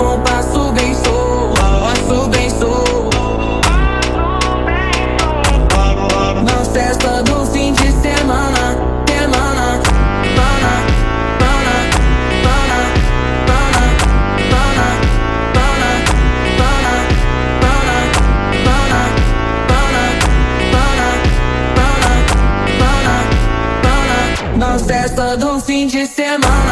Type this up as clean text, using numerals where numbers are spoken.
compasso bem solto, passo bem solto. Na festa do fim de semana, semana, pana, pana, pana, pana, pana, pana, pana, pana, pana, pana, pana, pana, pana, pana. Na festa do fim de semana.